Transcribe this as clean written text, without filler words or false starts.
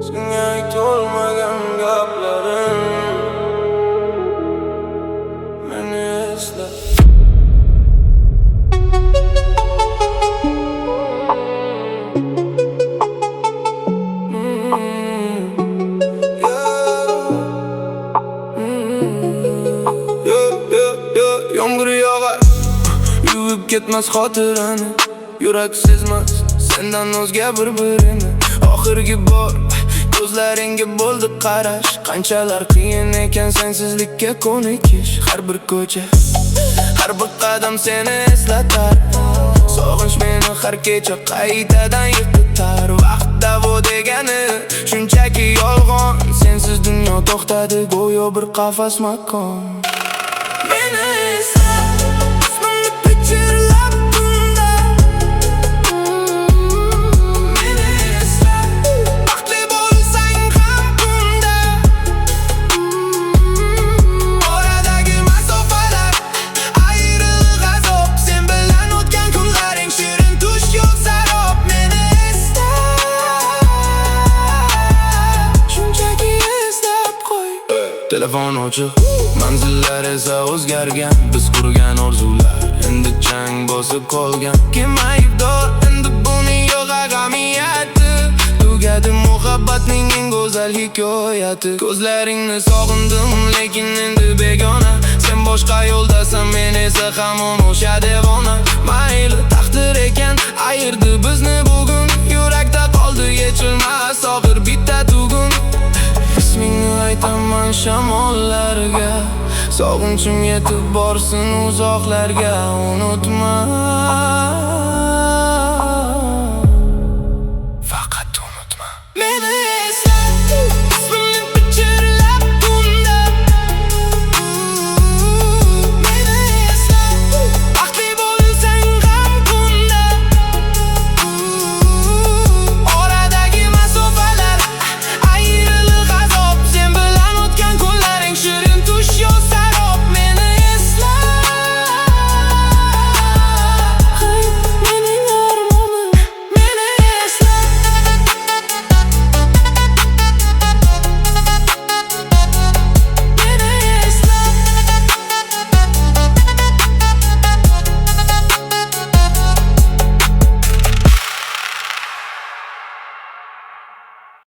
Senga aytolmagan gaplarim meni esla. Yomg'ir yog'ar, yuvib ketmas xotirani. Yurak sezmas sendan o'zga bir-birini. Oxirgi bor ko'zlaringga bo'ldi qarash. Qanchalar qiyin ekan sensizlikka ko'nikish. Har bir ko'cha, har bir qadam seni eslatar. Sog'inch meni har kecha qaytadan yiqitar. Vaqt davo degani shunchaki yolg'on. Sensiz dunyo to'xtadi, go'yo bir qafas makon. Meni esla, ismimni pichirlab tunda. Meni esla, baxtli bo'lsang ham bunda. Oradagi masofalar ayriliq azob. Sen bilan o'tgan kunlaring shirin tush yo'q sarob. Meni esla, shunchaki eslab qo'y. Telefon ochiq, manzillar esa o'zgargan. Biz qurgan orzular endi chang bosib qolgan. Kim aybdor endi buning yo'q ahamiyati. Tugadi muhabbatning eng go'zal hikoyati. Ko'zlaringni sog'indim lekin endi begona. Sen boshqa yo'ldasan, men esa hamon o'sha devona. Mayli taqdir ekan ayirdi bizni bugun. Yurakda qoldi yechilmas og'ir bitta tugun. Ismingni aytaman shamollarga, sog'inchim yetib borsin uzoqlarga. Unutma